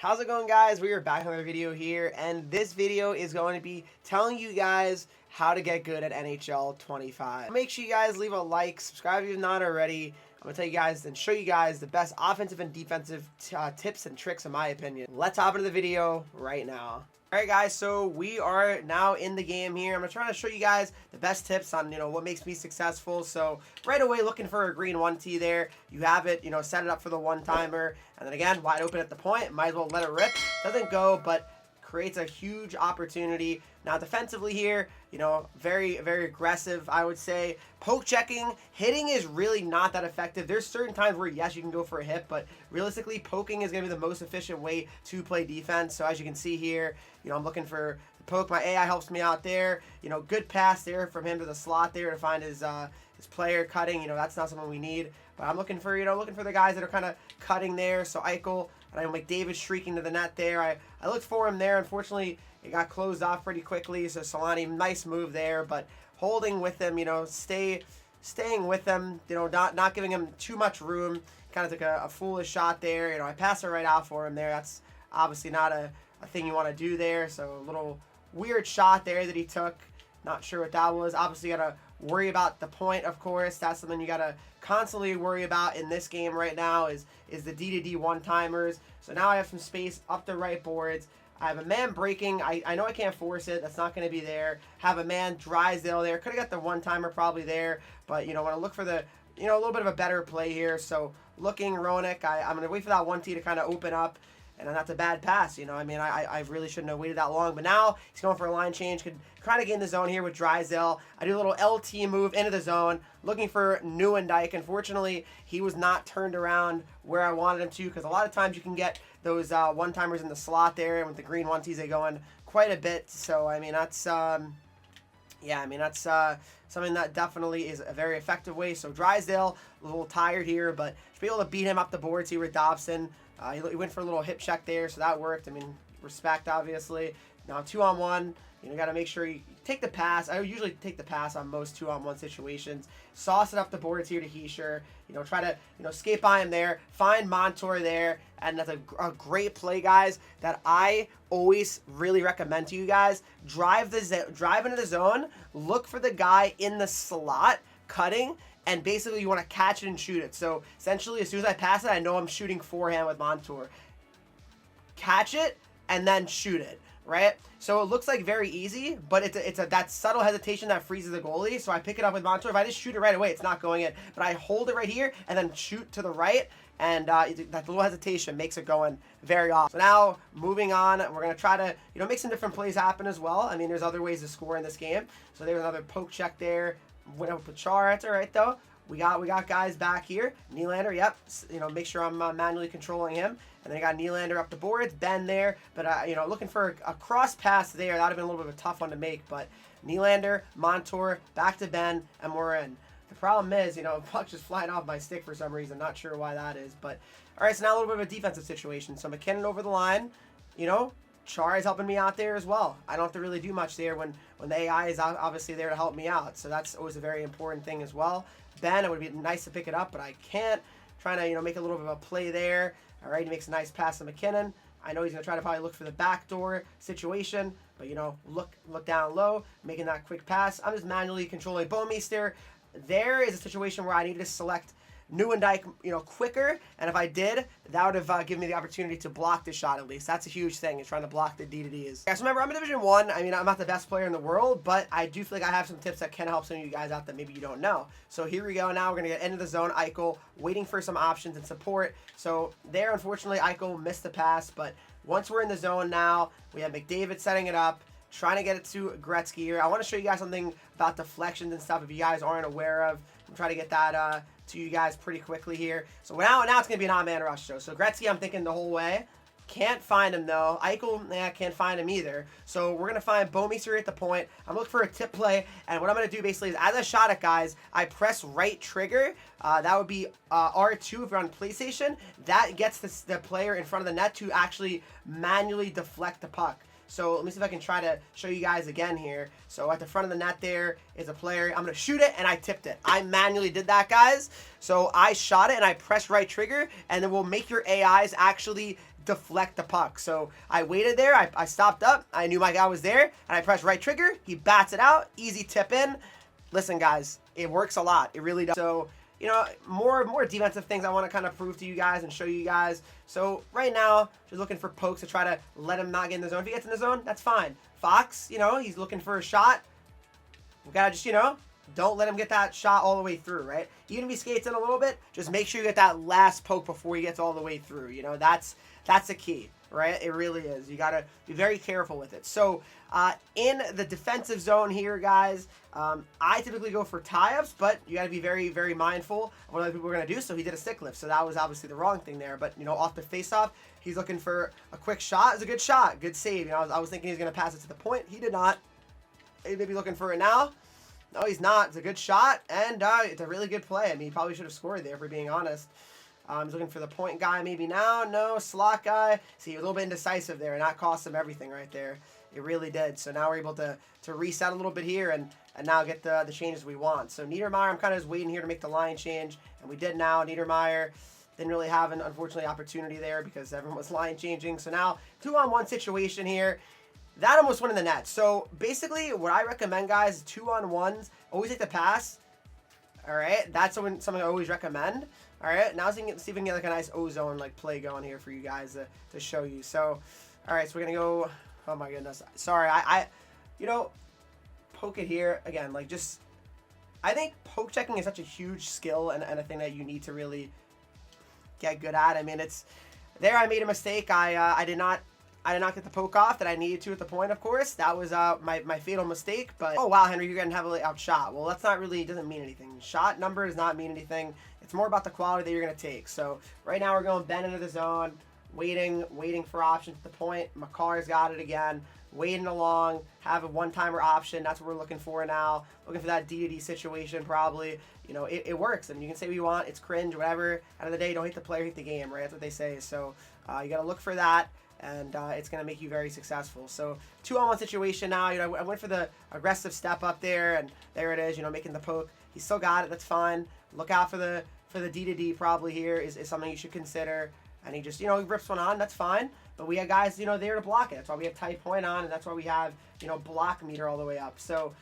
How's it going, guys? We are back with another video here, and this video is going to be telling you guys how to get good at NHL 25. Make sure you guys leave a like, subscribe if you're not already. I'm going to tell you guys and show you guys the best offensive and defensive tips and tricks in my opinion. Let's hop into the video right now. Alright guys, so we are now in the game here. I'm going to try to show you guys the best tips on, what makes me successful. So right away, looking for a green 1T there. You have it, set it up for the one-timer. And then again, wide open at the point. Might as well let it rip. Doesn't go, but creates a huge opportunity. Now defensively here, very, very aggressive, I would say. Poke checking, hitting is really not that effective. There's certain times where, yes, you can go for a hit, but realistically, poking is going to be the most efficient way to play defense. So as you can see here, I'm looking for the poke. My AI helps me out there. Good pass there from him to the slot there to find his player cutting. That's not something we need. But I'm looking for, looking for the guys that are kind of cutting there. So Eichel, and I McDavid streaking to the net there. I looked for him there. Unfortunately, it got closed off pretty quickly. So Solani, nice move there, but holding with him, staying with him, not giving him too much room. Kind of took a foolish shot there. I passed it right out for him there. That's obviously not a thing you want to do there. So a little weird shot there that he took. Not sure what that was. Obviously, you got to worry about the point, of course. That's something you got to constantly worry about in this game right now is the D-to-D one-timers. So now I have some space up the right boards. I have a man breaking. I know I can't force it. That's not going to be there. Have a man Drysdale there. Could have got the one-timer probably there. But, want to look for the, a little bit of a better play here. So looking Roenick, I'm going to wait for that 1T to kind of open up. And then that's a bad pass, I really shouldn't have waited that long. But now he's going for a line change. Could try to get in the zone here with Drysdale. I do a little LT move into the zone, looking for Nieuwendyk. Unfortunately, he was not turned around where I wanted him to, because a lot of times you can get those one-timers in the slot there. And with the green 1Ts, they go in quite a bit. So, that's... that's something that definitely is a very effective way. So Drysdale, a little tired here, but should be able to beat him up the boards here with Dobson. He went for a little hip check there, so that worked. Respect, obviously. Now 2-on-1, got to make sure you take the pass. I usually take the pass on most 2-on-1 situations. Sauce it up the boards here to Hischier. Try to, skate by him there. Find Montour there. And that's a great play, guys, that I always really recommend to you guys. Drive into the zone. Look for the guy in the slot cutting. And basically, you want to catch it and shoot it. So, essentially, as soon as I pass it, I know I'm shooting forehand with Montour. Catch it, and then shoot it, right? So, it looks like very easy, but it's that subtle hesitation that freezes the goalie. So, I pick it up with Montour. If I just shoot it right away, it's not going in. But I hold it right here, and then shoot to the right. And that little hesitation makes it going very off. So now, moving on, we're going to try to, make some different plays happen as well. There's other ways to score in this game. So, there's another poke check there. Went up with Char. That's all right though. We got guys back here. Nylander, yep. Make sure I'm manually controlling him. And then I got Nylander up the boards. Ben there, but looking for a cross pass there. That'd have been a little bit of a tough one to make. But Nylander, Montour, back to Ben, and we're in. The problem is, puck just flying off my stick for some reason. Not sure why that is, but all right. So now a little bit of a defensive situation. So McKinnon over the line. Char is helping me out there as well. I don't have to really do much there when the AI is obviously there to help me out. So that's always a very important thing as well. Ben, it would be nice to pick it up, but I can't. Trying to, make a little bit of a play there. All right, he makes a nice pass to McKinnon. I know he's going to try to probably look for the backdoor situation, but, look down low, making that quick pass. I'm just manually controlling Bouwmeester. There is a situation where I need to select Nieuwendyk, quicker, and if I did, that would have given me the opportunity to block the shot at least. That's a huge thing, is trying to block the D-to-Ds. Yeah, so remember, I'm in Division 1. I'm not the best player in the world, but I do feel like I have some tips that can help some of you guys out that maybe you don't know. So here we go. Now we're going to get into the zone. Eichel, waiting for some options and support. So there, unfortunately, Eichel missed the pass, but once we're in the zone now, we have McDavid setting it up, trying to get it to Gretzky here. I want to show you guys something about deflections and stuff if you guys aren't aware of. I'm trying to get that to you guys pretty quickly here. So now it's going to be an on-man rush show. So Gretzky, I'm thinking the whole way. Can't find him, though. Eichel, can't find him either. So we're going to find Bouwmeester at the point. I'm looking for a tip play. And what I'm going to do basically is, as I shot it, guys, I press right trigger. That would be R2 if you're on PlayStation. That gets the player in front of the net to actually manually deflect the puck. So let me see if I can try to show you guys again here. So at the front of the net there is a player. I'm going to shoot it, and I tipped it. I manually did that, guys. So I shot it, and I pressed right trigger, and then we'll make your AIs actually deflect the puck. So I waited there, I stopped up, I knew my guy was there, and I pressed right trigger, he bats it out, easy tip in. Listen guys, it works a lot, it really does. So, you know, more defensive things I want to kind of prove to you guys and show you guys. So right now, just looking for pokes to try to let him not get in the zone. If he gets in the zone, that's fine. Fox, you know, he's looking for a shot. We gotta just, you know, don't let him get that shot all the way through, right? Even if he skates in a little bit, just make sure you get that last poke before he gets all the way through. You know, that's the key, right? It really is. You got to be very careful with it. So in the defensive zone here, guys, I typically go for tie-ups, but you got to be very, very mindful of what other people are going to do. So he did a stick lift. So that was obviously the wrong thing there. But, you know, off the face-off, he's looking for a quick shot. It's a good shot. Good save. You know, I was thinking he was going to pass it to the point. He did not. He may be looking for it now. No, he's not. It's a good shot, and it's a really good play. I mean, he probably should have scored there, if we're being honest. He's looking for the point guy maybe now. No, slot guy. See, he was a little bit indecisive there, and that cost him everything right there. It really did. So now we're able to reset a little bit here and now get the changes we want. So Niedermeyer, I'm kind of just waiting here to make the line change, and we did now. Niedermeyer didn't really have an, unfortunately, opportunity there because everyone was line changing. So now 2-on-1 situation here. That almost went in the net. So basically, what I recommend, guys, is 2-on-1s. Always take the pass. All right, that's something I always recommend. All right, now see if we can get like a nice O-zone like play going here for you guys to show you. So, all right, so we're gonna go. Oh my goodness, sorry, I you know, poke it here again. Like just, I think poke checking is such a huge skill and a thing that you need to really get good at. I mean, it's there. I made a mistake. I did not get the poke off that I needed to at the point, of course. That was my fatal mistake. But, oh, wow, Henry, you're getting heavily outshot. Well, that's not really, doesn't mean anything. Shot number does not mean anything. It's more about the quality that you're going to take. So, right now we're going bend into the zone, waiting for options at the point. Makar's got it again. Waiting along, have a one-timer option. That's what we're looking for now. Looking for that D-to-D situation probably. You know, it works. I mean, you can say what you want. It's cringe, whatever. End of the day, don't hit the player, hit the game, right? That's what they say. So, you got to look for that. And it's going to make you very successful. So 2-on-1 situation now. You know, I went for the aggressive step up there, and there it is. You know, making the poke. He still got it. That's fine. Look out for the D-to-D probably here is something you should consider. And he just, you know, he rips one on. That's fine. But we have guys, you know, there to block it. That's why we have tight point on, and that's why we have, you know, block meter all the way up. So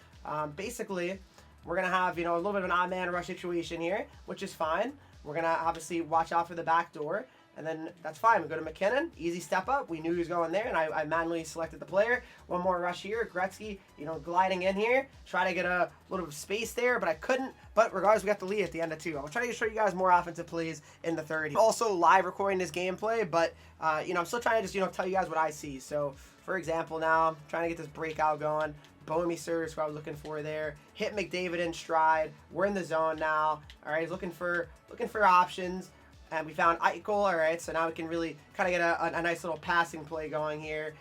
basically, we're going to have, you know, a little bit of an odd man rush situation here, which is fine. We're going to obviously watch out for the back door. And then that's fine. We go to McKinnon. Easy step up. We knew he was going there, and I manually selected the player. One more rush here. Gretzky, you know, gliding in here. Try to get a little bit of space there, but I couldn't. But regardless, we got the lead at the end of 2. I'll try to show you guys more offensive plays in the third. Also live recording this gameplay, but, you know, I'm still trying to just, you know, tell you guys what I see. So, for example, now, I'm trying to get this breakout going. Boemi Serge, what I was looking for there. Hit McDavid in stride. We're in the zone now. All right, he's looking for options. And we found Eichel, all right, so now we can really kind of get a nice little passing play going here.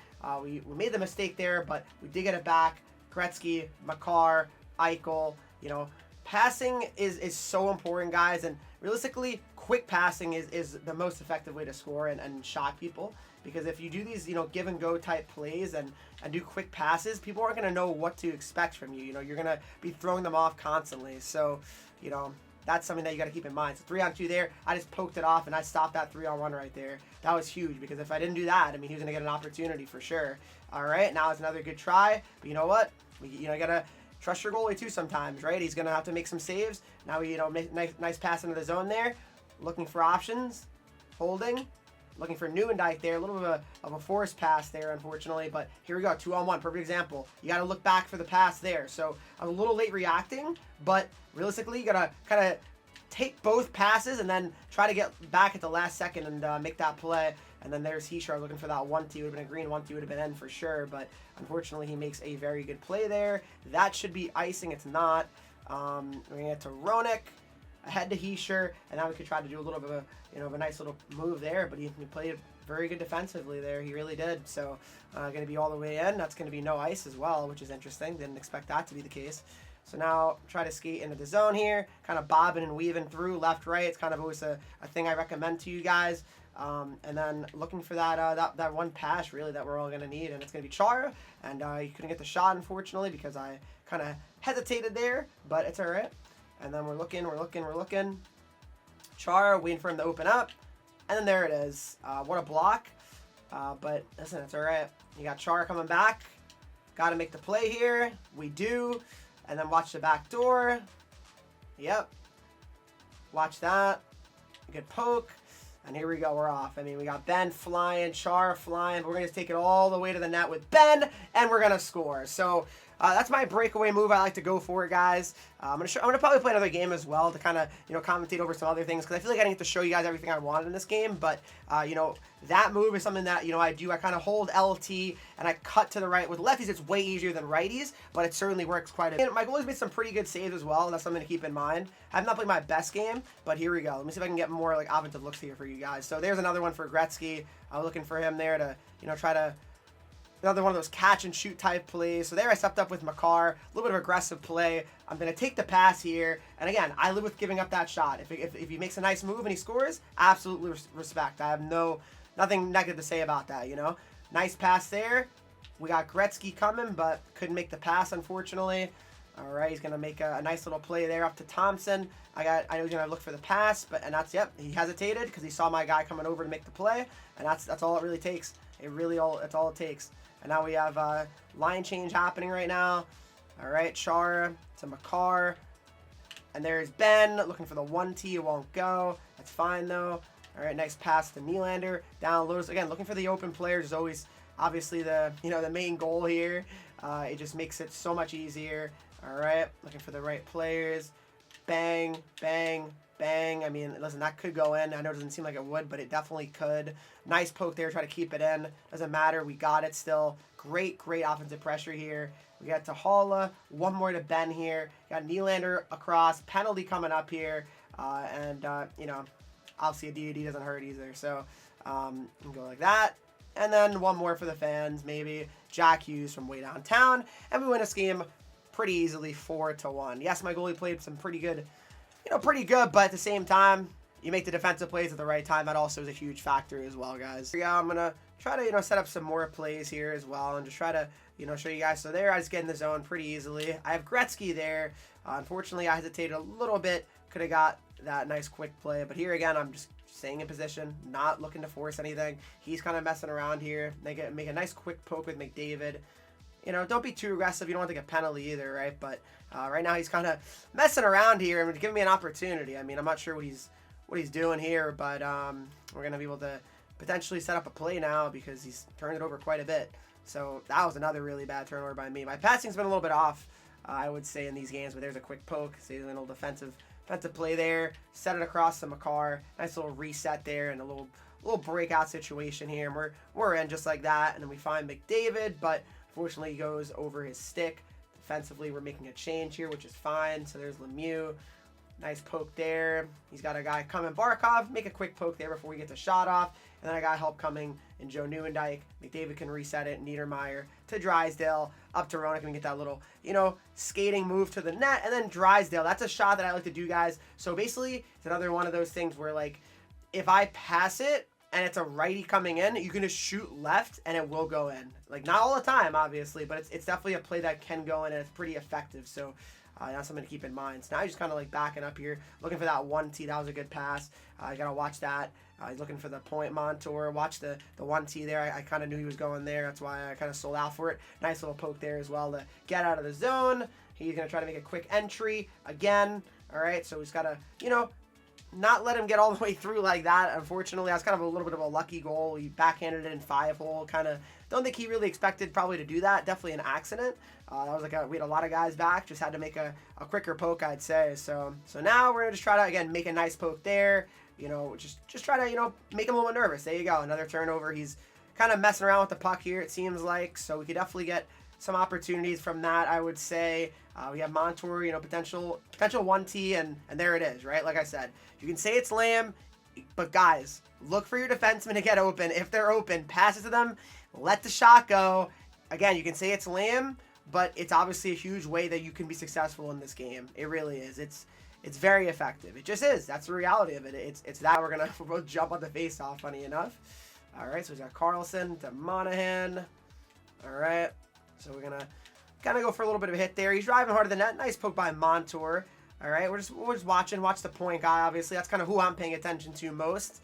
We made the mistake there, but we did get it back. Gretzky, Makar, Eichel, you know, passing is so important, guys, and realistically, quick passing is the most effective way to score and shock people, because if you do these, you know, give and go type plays and do quick passes, people aren't going to know what to expect from you. You know, you're going to be throwing them off constantly, so, you know, that's something that you got to keep in mind. So 3-on-2 there, I just poked it off and I stopped that 3-on-1 right there. That was huge because if I didn't do that, I mean, he was going to get an opportunity for sure. All right, now it's another good try. But you know what? You got to trust your goalie too sometimes, right? He's going to have to make some saves. Now we, you know, make nice pass into the zone there. Looking for options. Holding. Looking for Nieuwendyk there. A little bit of a forced pass there, unfortunately. But here we go, 2-on-1. Perfect example. You got to look back for the pass there. So I was a little late reacting, but realistically, you got to kind of take both passes and then try to get back at the last second and make that play. And then there's Heischer looking for that 1-2. Would have been a green 1-2, would have been in for sure. But unfortunately, he makes a very good play there. That should be icing. It's not. We're going to get to Roenick. Ahead to Heischer, and now we could try to do a little bit of a, you know, of a nice little move there, but he played very good defensively there. He really did. So going to be all the way in. That's going to be no ice as well, which is interesting. Didn't expect that to be the case. So now try to skate into the zone here, kind of bobbing and weaving through left, right. It's kind of always a thing I recommend to you guys. And then looking for that one pass really that we're all going to need, and it's going to be Chara. And he couldn't get the shot, unfortunately, because I kind of hesitated there, but it's all right. And then we're looking. Chara, waiting for him to open up. And then there it is. What a block. But listen, it's all right. You got Char coming back. Got to make the play here. We do. And then watch the back door. Yep. Watch that. Good poke. And here we go. We're off. I mean, we got Ben flying, Char flying. But we're going to take it all the way to the net with Ben. And we're going to score. So that's my breakaway move. I like to go for it, guys. I'm gonna probably play another game as well to kind of, you know, commentate over some other things, because I feel like I didn't get to show you guys everything I wanted in this game. But you know, that move is something that, you know, I do. I kind of hold LT and I cut to the right. With lefties, it's way easier than righties, but it certainly works quite a bit. My goalie's made some pretty good saves as well, and that's something to keep in mind. I have not played my best game, but here we go. Let me see if I can get more like offensive looks here for you guys. So there's another one for Gretzky. I'm looking for him there to, you know, try to. Another one of those catch and shoot type plays. So there I stepped up with Makar. A little bit of aggressive play. I'm going to take the pass here. And again, I live with giving up that shot. If he makes a nice move and he scores, absolutely respect. I have nothing negative to say about that, you know. Nice pass there. We got Gretzky coming, but couldn't make the pass, unfortunately. All right, he's going to make a nice little play there up to Thompson. I know he's going to look for the pass, and yep, he hesitated because he saw my guy coming over to make the play. And that's all it really takes. That's all it takes. And now we have line change happening right now. All right, Chara to Makar. And there's Ben looking for the 1T. It won't go. That's fine, though. All right, nice pass to Nylander. Down low. Again, looking for the open players is always obviously the main goal here. It just makes it so much easier. All right, looking for the right players. Bang, bang, bang. I mean, listen, that could go in. I know it doesn't seem like it would, but it definitely could. Nice poke there. Try to keep it in. Doesn't matter. We got it still. Great offensive pressure here. We got to Halla. One more to Ben here. Got Nylander across. Penalty coming up here. You know, obviously a DD doesn't hurt either. So, we can go like that. And then one more for the fans, maybe. Jack Hughes from way downtown. And we win this game pretty easily, 4-1. Yes, my goalie played some pretty good, but at the same time, you make the defensive plays at the right time. That also is a huge factor as well, guys. Yeah, I'm going to try to, set up some more plays here as well and just try to, show you guys. So there, I just get in the zone pretty easily. I have Gretzky there. Unfortunately, I hesitated a little bit. Could have got that nice quick play. But here again, I'm just staying in position, not looking to force anything. He's kind of messing around here. Make a nice quick poke with McDavid. Don't be too aggressive. You don't want to get a penalty either, right? But right now he's kind of messing around here and giving me an opportunity. I mean, I'm not sure what he's doing here, but we're going to be able to potentially set up a play now because he's turned it over quite a bit. So that was another really bad turnover by me. My passing's been a little bit off, I would say, in these games, but there's a quick poke. So there's a little defensive play there. Set it across to Makar. Nice little reset there and a little breakout situation here. And we're in just like that. And then we find McDavid, but fortunately, he goes over his stick. Defensively, we're making a change here, which is fine. So there's Lemieux. Nice poke there. He's got a guy coming. Barkov, make a quick poke there before we get the shot off. And then I got help coming in Joe Nieuwendyk. McDavid can reset it. Niedermeyer to Drysdale. Up to Roenick and get that little, skating move to the net. And then Drysdale. That's a shot that I like to do, guys. So basically, it's another one of those things where, like, if I pass it, and it's a righty coming in, you can just shoot left and it will go in. Like, not all the time, obviously, but it's definitely a play that can go in and it's pretty effective. So that's something to keep in mind. So now he's just kind of like backing up here, looking for that 1T. That was a good pass. You got to watch that. He's looking for the point Montour. Watch the 1T there. I kind of knew he was going there. That's why I kind of sold out for it. Nice little poke there as well to get out of the zone. He's going to try to make a quick entry again. All right, so he's got to, not let him get all the way through like that. Unfortunately, that's kind of a little bit of a lucky goal. He backhanded it in 5-hole. Kind of don't think he really expected probably to do that. Definitely an accident. That was we had a lot of guys back. Just had to make a quicker poke, I'd say. So now we're gonna just try to again make a nice poke there. Just try to make him a little nervous. There you go. Another turnover. He's kind of messing around with the puck here. It seems like so we could definitely get some opportunities from that, I would say. We have Montour, potential 1T, and there it is, right? Like I said, you can say it's lame, but guys, look for your defensemen to get open. If they're open, pass it to them, let the shot go. Again, you can say it's lame, but it's obviously a huge way that you can be successful in this game. It really is. It's very effective. It just is. That's the reality of it. It's that we're both jump on the face-off, funny enough. All right, so we got Carlson to Monahan. All right, so we're gonna kind of go for a little bit of a hit there. He's driving hard to the net. Nice poke by Montour. All right, we're just watching. Watch the point guy, obviously. That's kind of who I'm paying attention to most.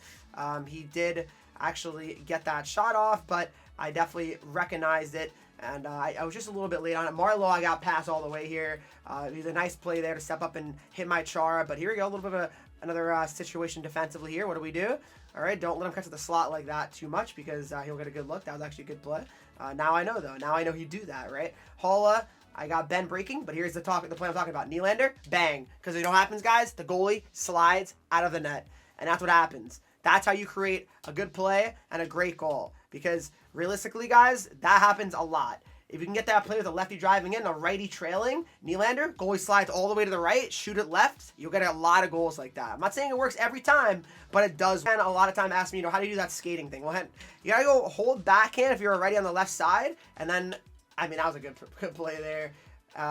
He did actually get that shot off, but I definitely recognized it. And I was just a little bit late on it. Marlowe, I got past all the way here. It was a nice play there to step up and hit my Chara. But here we go, a little bit of another situation defensively here. What do? All right, don't let him cut to the slot like that too much because he'll get a good look. That was actually a good play. Now I know, though. Now I know he'd do that, right? Holla, I got Ben breaking, but here's the play I'm talking about. Nylander, bang. Because you know what happens, guys? The goalie slides out of the net. And that's what happens. That's how you create a good play and a great goal. Because realistically, guys, that happens a lot. If you can get that play with a lefty driving in, a righty trailing, Nylander, goalie slides all the way to the right, shoot it left, you'll get a lot of goals like that. I'm not saying it works every time, but it does. And a lot of time ask me, how do you do that skating thing? Well, you gotta go hold backhand if you're a righty on the left side, and then, I mean, that was a good play there.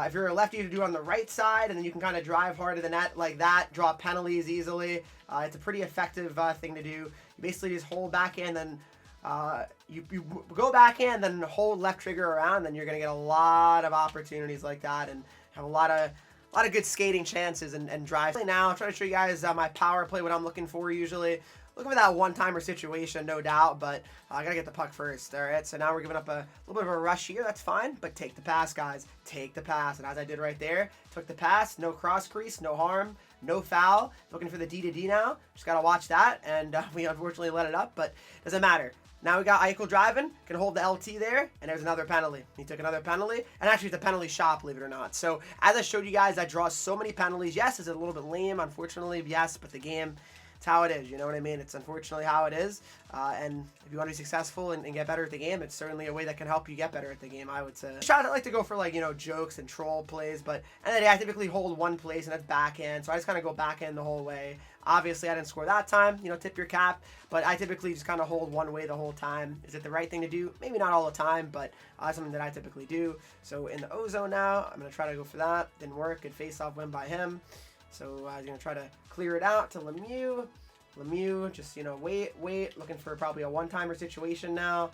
If you're a lefty, you do it on the right side, and then you can kind of drive hard to the net like that, draw penalties easily. It's a pretty effective thing to do. You basically just hold backhand, then you go backhand, then hold left trigger around, then you're going to get a lot of opportunities like that and have a lot of good skating chances and drive. Now, I'm trying to show you guys my power play, what I'm looking for usually. Looking for that one-timer situation, no doubt, but I got to get the puck first, all right? So now we're giving up a little bit of a rush here. That's fine, but take the pass, guys. Take the pass. And as I did right there, took the pass, no cross crease, no harm, no foul. Looking for the D to D now. Just got to watch that, and we unfortunately let it up, but doesn't matter. Now we got Eichel driving, can hold the LT there, and there's another penalty. He took another penalty, and actually it's a penalty shot, believe it or not. So as I showed you guys, I draw so many penalties. Yes, it's a little bit lame, unfortunately, yes, but the game, it's how it is, you know what I mean? It's unfortunately how it is, and if you want to be successful and get better at the game, it's certainly a way that can help you get better at the game, I would say. I like to go for, like, jokes and troll plays, but and then I typically hold one place, and that's backhand, so I just kind of go backhand the whole way. Obviously, I didn't score that time, tip your cap, but I typically just kind of hold one way the whole time. Is it the right thing to do? Maybe not all the time, but something that I typically do. So in the O-zone now, I'm going to try to go for that. Didn't work. Good face-off win by him. So I'm going to try to clear it out to Lemieux. Lemieux, just, wait. Looking for probably a one-timer situation now.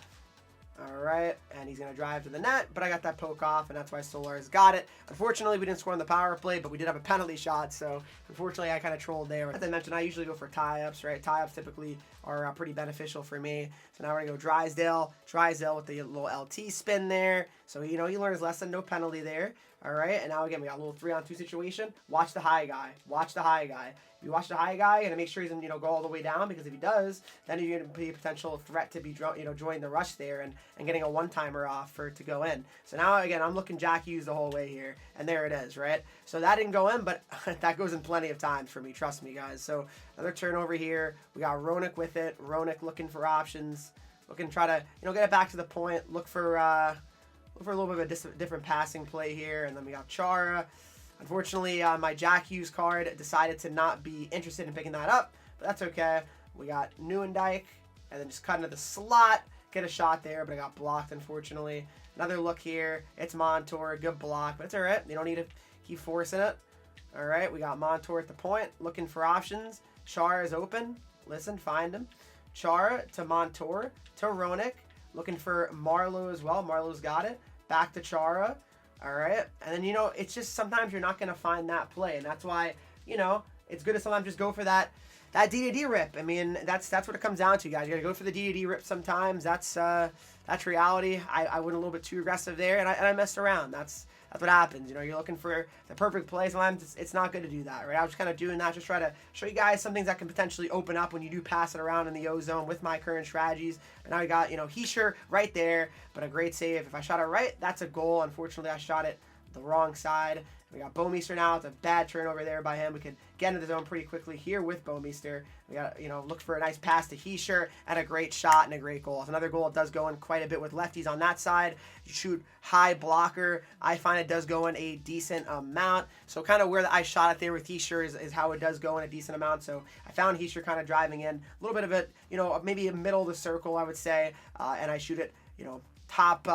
All right, and he's going to drive to the net, but I got that poke off, and that's why Solar's got it. Unfortunately, we didn't score on the power play, but we did have a penalty shot, so unfortunately, I kind of trolled there. As I mentioned, I usually go for tie-ups, right? Tie-ups typically are pretty beneficial for me. So now we're going to go Drysdale with the little LT spin there. So, he learns lesson, no penalty there. All right, and now again, we got a little 3-on-2 situation. Watch the high guy. Watch the high guy. If you watch the high guy, and make sure he's going to go all the way down, because if he does, then you're going to be a potential threat to be joining the rush there and getting a one-timer off to go in. So now again, I'm looking Jack Hughes the whole way here, and there it is, right? So that didn't go in, but that goes in plenty of times for me, trust me, guys. So another turnover here. We got Henreek with it. Henreek looking for options, looking to try to get it back to the point. Look for a little bit of a different passing play here, and then we got Chara. Unfortunately, my Jack Hughes card decided to not be interested in picking that up, but that's okay. We got Nieuwendyk, and then just cut into the slot, get a shot there, but I got blocked, unfortunately. Another look here. It's Montour, good block, but it's all right. You don't need to keep forcing it. All right, we got Montour at the point, looking for options. Chara is open. Listen, find him. Chara to Montour to Henreek, looking for Marlowe as well. Marlowe's got it. Back to Chara. All right, and then, it's just sometimes you're not going to find that play, and that's why, it's good to sometimes just go for that D-to-D rip. I mean, that's what it comes down to, guys. You got to go for the D-to-D rip sometimes. That's reality. I went a little bit too aggressive there, and I messed around. That's what happens. You're looking for the perfect play. Sometimes it's not good to do that, right? I was just kind of doing that, just try to show you guys some things that can potentially open up when you do pass it around in the O-zone with my current strategies. And now we got, Hischier right there, but a great save. If I shot it right, that's a goal. Unfortunately, I shot it the wrong side. We got Bouwmeester now. It's a bad turnover there by him. We can get into the zone pretty quickly here with Bouwmeester. We got, look for a nice pass to Hischier and a great shot and a great goal. It's another goal. It does go in quite a bit with lefties on that side. You shoot high blocker. I find it does go in a decent amount. So kind of where I shot it there with Hischier is how it does go in a decent amount. So I found Hischier kind of driving in. A little bit of it, maybe a middle of the circle, I would say. And I shoot it, top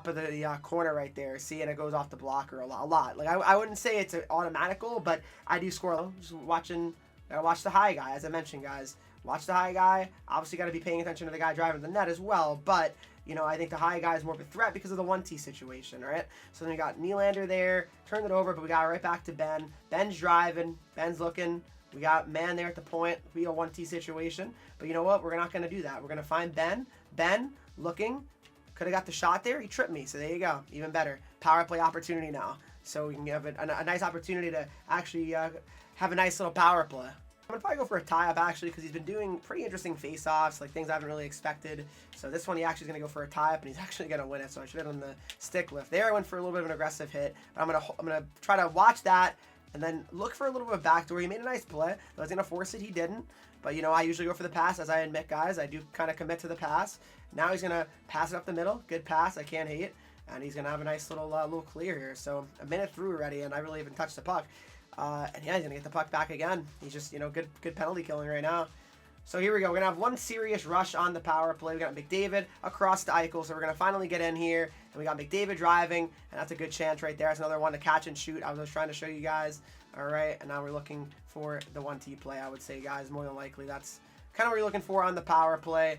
of the corner right there. See, and it goes off the blocker a lot. Like I wouldn't say it's an automatical, but I do score. Just gotta watch the high guy, as I mentioned, guys. Watch the high guy. Obviously, got to be paying attention to the guy driving the net as well. But I think the high guy is more of a threat because of the 1T situation, right? So then we got Nylander there, turned it over, but we got right back to Ben. Ben's driving. Ben's looking. We got man there at the point. We a 1T situation. But you know what? We're not going to do that. We're going to find Ben. Ben, looking. Could have got the shot there. He tripped me. So there you go. Even better. Power play opportunity now. So we can have a nice opportunity to actually have a nice little power play. I'm going to probably go for a tie-up, actually, because he's been doing pretty interesting face-offs, like things I haven't really expected. So this one, he actually is going to go for a tie-up, and he's actually going to win it. So I should have done the stick lift. There, I went for a little bit of an aggressive hit. But I'm gonna try to watch that and then look for a little bit of backdoor. He made a nice play. I was going to force it. He didn't. But, you know, I usually go for the pass. As I admit, guys, I do kind of commit to the pass. Now he's going to pass it up the middle. Good pass. I can't hate. And he's going to have a nice little clear here. So a minute through already, and I really haven't touched the puck. And yeah, he's going to get the puck back again. He's just, you know, good penalty killing right now. So here we go. We're going to have one serious rush on the power play. We got McDavid across to Eichel. So we're going to finally get in here. And we got McDavid driving. And that's a good chance right there. That's another one to catch and shoot. I was just trying to show you guys. All right. And now we're looking for the 1T play, I would say, guys. More than likely, that's kind of what you're looking for on the power play.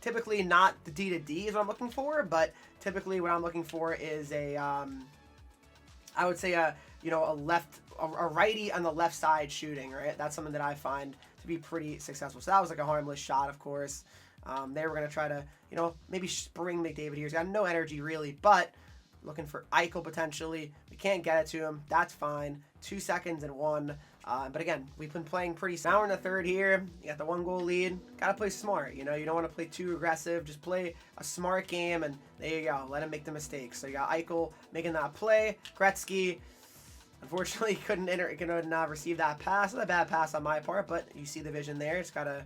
Typically not the D to D is what I'm looking for. But typically what I'm looking for is a, I would say a righty on the left side shooting, right? That's something that I find to be pretty successful. So that was like a harmless shot, of course. They were going to try to, you know, maybe spring McDavid here. He's got no energy really, but looking for Eichel potentially. We can't get it to him. That's fine. 2 seconds and 1. But again, we've been playing pretty. Now we're in the third here. You got the 1-goal lead. Got to play smart. You know, you don't want to play too aggressive. Just play a smart game, and there you go. Let him make the mistakes. So you got Eichel making that play. Gretzky, unfortunately, couldn't receive that pass. Not a bad pass on my part, but you see the vision there. It's got to,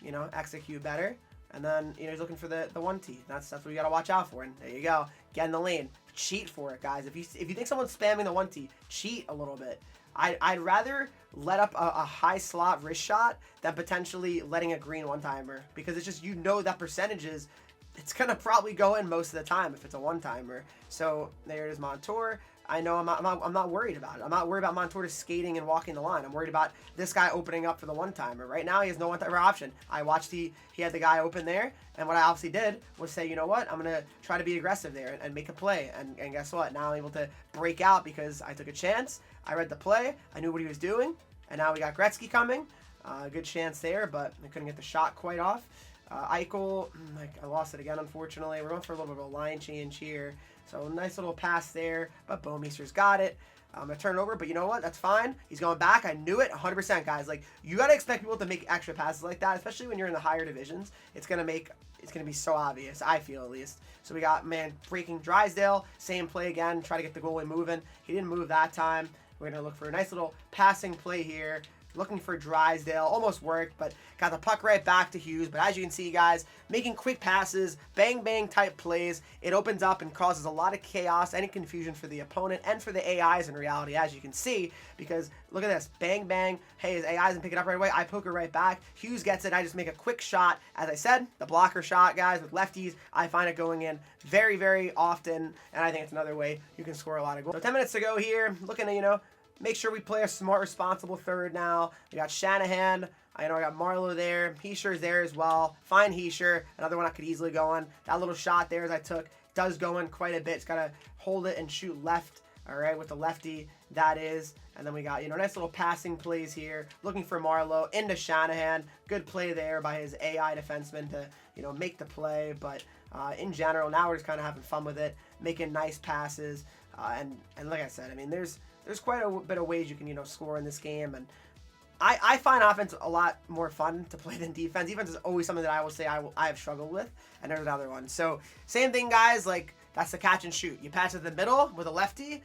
you know, execute better. And then, you know, he's looking for the 1T. That's what you got to watch out for. And there you go. Get in the lane. Cheat for it, guys. If you think someone's spamming the 1T, cheat a little bit. I'd rather let up a high slot wrist shot than potentially letting a green one-timer, because it's just, you know, that percentages, it's going to probably go in most of the time if it's a one-timer. So there it is, Montour. I know I'm not worried about it. I'm not worried about Montour just skating and walking the line. I'm worried about this guy opening up for the one-timer. Right now, he has no one-timer option. I watched he had the guy open there, and what I obviously did was say, you know what, I'm going to try to be aggressive there and make a play. And guess what? Now I'm able to break out because I took a chance. I read the play. I knew what he was doing. And now we got Gretzky coming. Good chance there, but I couldn't get the shot quite off. Eichel, I lost it again, unfortunately. We're going for a little bit of a line change here. So nice little pass there, but Bomeister's got it. I'm going to turn it over, but you know what? That's fine. He's going back. I knew it 100%, guys. Like, you got to expect people to make extra passes like that, especially when you're in the higher divisions. It's going to be so obvious, I feel at least. So we got, man, breaking Drysdale. Same play again. Try to get the goalie moving. He didn't move that time. We're going to look for a nice little passing play here. Looking for Drysdale. Almost worked, but got the puck right back to Hughes. But as you can see, guys, making quick passes, bang-bang type plays, it opens up and causes a lot of chaos and confusion for the opponent and for the AIs in reality, as you can see. Because look at this. Bang-bang. Hey, his AI doesn't pick it up right away. I poke it right back. Hughes gets it. I just make a quick shot. As I said, the blocker shot, guys, with lefties, I find it going in very, very often. And I think it's another way you can score a lot of goals. So 10 minutes to go here. Looking to, you know, make sure we play a smart, responsible third now. We got Shanahan. I know I got Marlowe there. Heischer's there as well. Fine Heischer. Another one I could easily go on. That little shot there as I took does go in quite a bit. It's got to hold it and shoot left. All right, with the lefty, that is. And then we got, you know, nice little passing plays here. Looking for Marlowe into Shanahan. Good play there by his AI defenseman to, you know, make the play. But in general, now we're just kind of having fun with it. Making nice passes. And like I said, I mean, there's quite a bit of ways you can, you know, score in this game. And I find offense a lot more fun to play than defense. Defense is always something that I will say I have struggled with. And there's another one. So same thing, guys. Like, that's the catch and shoot. You pass it to the middle with a lefty,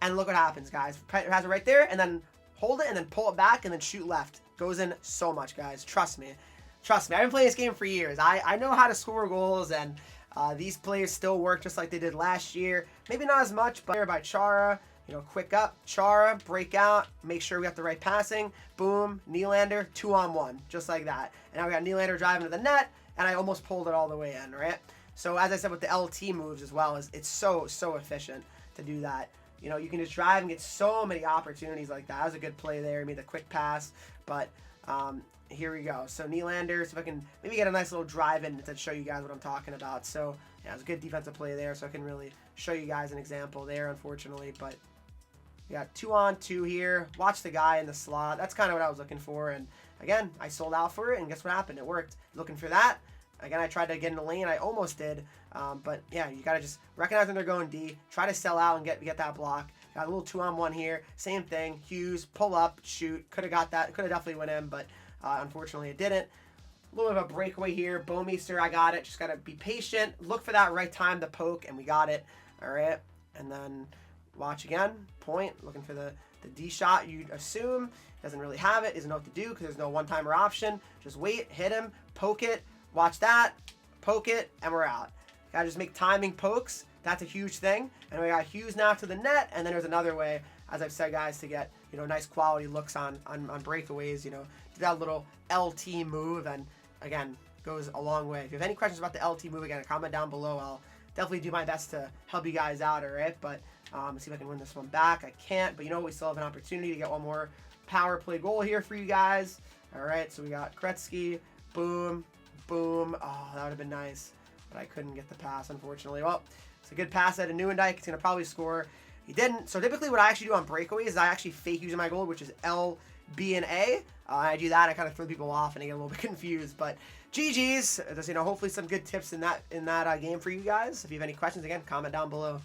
and look what happens, guys. Pass it right there, and then hold it, and then pull it back, and then shoot left. Goes in so much, guys. Trust me. Trust me. I've been playing this game for years. I know how to score goals, and these plays still work just like they did last year. Maybe not as much, but by Chara. You know, quick up, Chara, break out, make sure we got the right passing. Boom, Nylander, 2-on-1, just like that. And now we got Nylander driving to the net, and I almost pulled it all the way in, right? So as I said with the LT moves as well, it's so efficient to do that. You know, you can just drive and get so many opportunities like that. That was a good play there. He made the quick pass, but here we go. So Nylander, so if I can maybe get a nice little drive in to show you guys what I'm talking about. So yeah, it was a good defensive play there, so I can really show you guys an example there, unfortunately, but We got 2-on-2 here. Watch the guy in the slot. That's kind of what I was looking for. And again, I sold out for it, and guess what happened? It worked. Looking for that. Again, I tried to get in the lane. I almost did. But yeah, you got to just recognize when they're going D. Try to sell out and get that block. Got a little 2-on-1 here. Same thing. Hughes, pull up, shoot. Could have got that. Could have definitely went in, but unfortunately it didn't. A little bit of a breakaway here. Bowmeister, I got it. Just got to be patient. Look for that right time to poke, and we got it. All right. And then watch again. Point. Looking for the D shot, you'd assume. Doesn't really have it. Doesn't know what to do because there's no one-timer option. Just wait. Hit him. Poke it. Watch that. Poke it. And we're out. Got to just make timing pokes. That's a huge thing. And we got Hughes now to the net. And then there's another way, as I've said, guys, to get, nice quality looks on breakaways. Do that little LT move. And again, goes a long way. If you have any questions about the LT move, again, comment down below. I'll definitely do my best to help you guys out, all right? But let's see if I can win this one back. I can't, but we still have an opportunity to get one more power play goal here for you guys. All right, so we got Gretzky, boom, boom. Oh, that would have been nice, but I couldn't get the pass, unfortunately. Well, it's a good pass out of Nieuwendyk. He's going to probably score. He didn't. So typically what I actually do on breakaways is I actually fake using my goal, which is L, B, and A. I do that. I kind of throw people off and I get a little bit confused, but GG's. There's, hopefully some good tips in that game for you guys. If you have any questions, again, comment down below.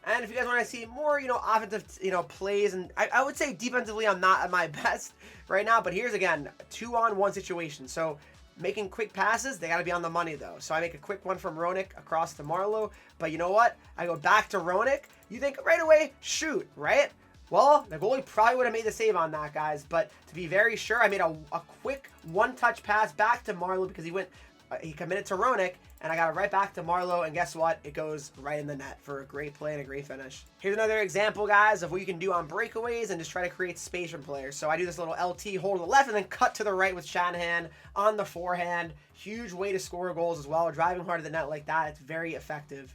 And if you guys want to see more, offensive, plays, and I would say defensively I'm not at my best right now, but here's, again, a 2-on-1 situation. So making quick passes, they got to be on the money, though. So I make a quick one from Henreek across to Marleau, but you know what? I go back to Henreek. You think right away, shoot, right? Well, the goalie probably would have made the save on that, guys, but to be very sure, I made a quick one-touch pass back to Marleau because he committed to Henreek, and I got it right back to Marleau, and guess what? It goes right in the net for a great play and a great finish. Here's another example, guys, of what you can do on breakaways and just try to create space from players. So I do this little LT, hold to the left, and then cut to the right with Shanahan on the forehand. Huge way to score goals as well. Driving hard to the net like that, it's very effective.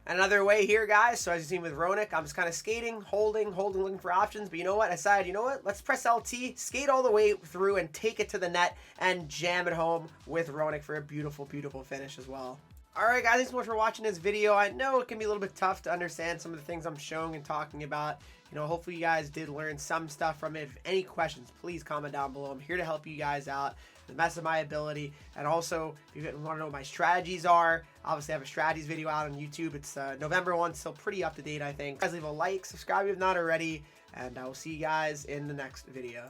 Another way here, guys, so as you see with Henreek, I'm just kind of skating, holding, looking for options. But you know what? I decided, let's press LT, skate all the way through and take it to the net and jam it home with Henreek for a beautiful, beautiful finish as well. All right, guys, thanks so much for watching this video. I know it can be a little bit tough to understand some of the things I'm showing and talking about. Hopefully you guys did learn some stuff from it. If any questions, please comment down below. I'm here to help you guys out to the best of my ability. And also, if you want to know what my strategies are, obviously I have a strategies video out on YouTube. It's November 1, still pretty up to date, I think. Guys, leave a like, subscribe if not already, and I will see you guys in the next video.